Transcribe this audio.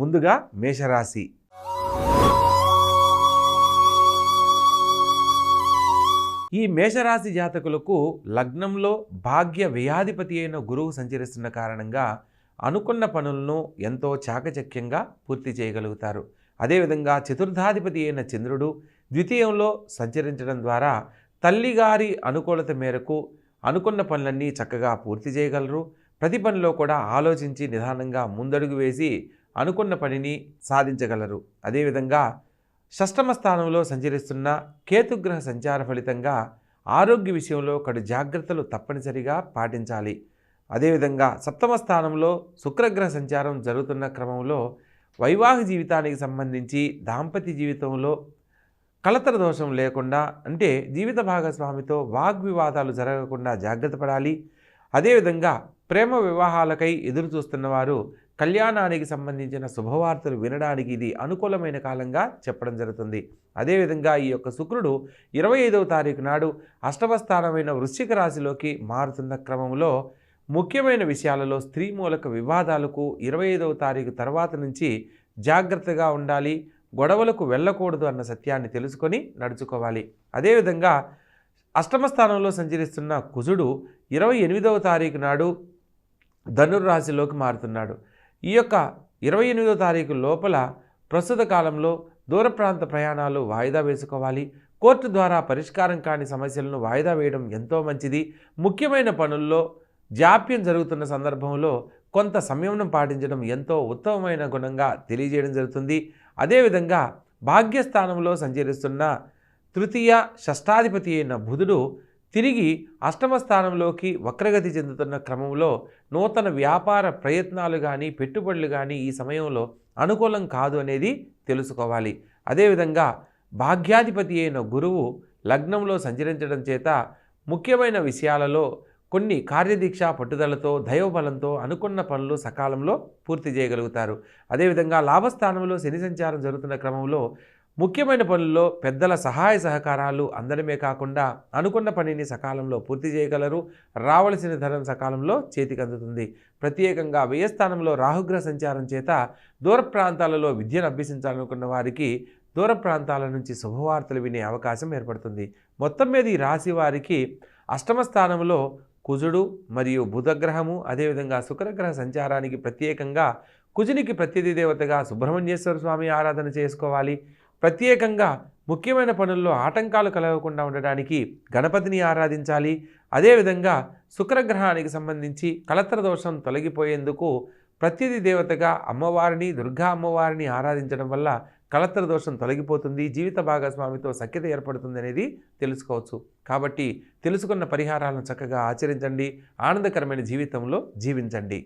ముందుగా మేషరాశి. ఈ మేషరాశి జాతకులకు లగ్నంలో భాగ్య వ్యయాధిపతి అయిన గురువు సంచరిస్తున్న కారణంగా అనుకున్న పనులను ఎంతో చాకచక్యంగా పూర్తి చేయగలుగుతారు. అదేవిధంగా చతుర్థాధిపతి అయిన చంద్రుడు ద్వితీయంలో సంచరించడం ద్వారా తల్లిగారి అనుకూలత మేరకు అనుకున్న పనులన్నీ చక్కగా పూర్తి చేయగలరు. ప్రతి పనిలో కూడా ఆలోచించి నిదానంగా ముందడుగు వేసి అనుకున్న పనిని సాధించగలరు. అదేవిధంగా షష్టమ స్థానంలో సంచరిస్తున్న కేతుగ్రహ సంచార ఫలితంగా ఆరోగ్య విషయంలో కడు జాగ్రత్తలు తప్పనిసరిగా పాటించాలి. అదేవిధంగా సప్తమ స్థానంలో శుక్రగ్రహ సంచారం జరుగుతున్న క్రమంలో వైవాహిక జీవితానికి సంబంధించి దాంపత్య జీవితంలో కలతర దోషం లేకుండా, అంటే జీవిత భాగస్వామితో వాగ్వివాదాలు జరగకుండా జాగ్రత్త పడాలి. అదేవిధంగా ప్రేమ వివాహాలకై ఎదురు చూస్తున్న వారు కళ్యాణానికి సంబంధించిన శుభవార్తలు వినడానికి ఇది అనుకూలమైన కాలంగా చెప్పడం జరుగుతుంది. అదేవిధంగా ఈ యొక్క శుక్రుడు 25వ తారీఖు నాడు అష్టమ స్థానమైన వృశ్చిక రాశిలోకి మారుతున్న క్రమంలో ముఖ్యమైన విషయాలలో స్త్రీ మూలక వివాదాలకు 25వ తారీఖు తర్వాత నుంచి జాగ్రత్తగా ఉండాలి. గొడవలకు వెళ్ళకూడదు అన్న సత్యాన్ని తెలుసుకొని నడుచుకోవాలి. అదేవిధంగా అష్టమ స్థానంలో సంచరిస్తున్న కుజుడు 28వ తారీఖు నాడు ధనుర్రాశిలోకి మారుతున్నాడు. ఈ యొక్క 28వ తారీఖు లోపల ప్రస్తుత కాలంలో దూర ప్రాంత ప్రయాణాలు వాయిదా వేసుకోవాలి. కోర్టు ద్వారా పరిష్కారం కాని సమస్యలను వాయిదా వేయడం ఎంతో మంచిది. ముఖ్యమైన పనుల్లో జాప్యం జరుగుతున్న సందర్భంలో కొంత సంయమనం పాటించడం ఎంతో ఉత్తమమైన గుణంగా తెలియజేయడం జరుగుతుంది. అదేవిధంగా భాగ్యస్థానంలో సంచరిస్తున్న తృతీయ షష్టాధిపతి అయిన బుధుడు తిరిగి అష్టమ స్థానంలోకి వక్రగతి చెందుతున్న క్రమంలో నూతన వ్యాపార ప్రయత్నాలు కానీ పెట్టుబడులు కానీ ఈ సమయంలో అనుకూలం కాదు అనేది తెలుసుకోవాలి. అదేవిధంగా భాగ్యాధిపతి అయిన గురువు లగ్నంలో సంచరించడం చేత ముఖ్యమైన విషయాలలో కొన్ని కార్యదీక్ష పట్టుదలతో దైవబలంతో అనుకున్న పనులు సకాలంలో పూర్తి చేయగలుగుతారు. అదేవిధంగా లాభస్థానంలో శని సంచారం జరుగుతున్న క్రమంలో ముఖ్యమైన పనుల్లో పెద్దల సహాయ సహకారాలు అందడమే కాకుండా అనుకున్న పనిని సకాలంలో పూర్తి చేయగలరు. రావలసిన ధనం సకాలంలో చేతికి అందుతుంది. ప్రత్యేకంగా వ్యయస్థానంలో రాహుగ్రహ సంచారం చేత దూర ప్రాంతాలలో విద్యను అభ్యసించాలనుకున్న వారికి దూర ప్రాంతాల నుంచి శుభవార్తలు వినే అవకాశం ఏర్పడుతుంది. మొత్తం మీద ఈ రాశి వారికి అష్టమ స్థానంలో కుజుడు మరియు బుధగ్రహము, అదేవిధంగా శుక్రగ్రహ సంచారానికి ప్రత్యేకంగా కుజునికి ప్రత్యధి దేవతగా సుబ్రహ్మణ్యేశ్వర స్వామి ఆరాధన చేసుకోవాలి. ప్రత్యేకంగా ముఖ్యమైన పనుల్లో ఆటంకాలు కలగకుండా ఉండడానికి గణపతిని ఆరాధించాలి. అదేవిధంగా శుక్రగ్రహానికి సంబంధించి కలత్ర దోషం తొలగిపోయేందుకు ప్రత్యధి దేవతగా అమ్మవారిని, దుర్గా అమ్మవారిని ఆరాధించడం వల్ల కలత్ర దోషం తొలగిపోతుంది, జీవిత భాగస్వామితో సఖ్యత ఏర్పడుతుంది అనేది తెలుసుకోవచ్చు. కాబట్టి తెలుసుకున్న పరిహారాలను చక్కగా ఆచరించండి, ఆనందకరమైన జీవితంలో జీవించండి.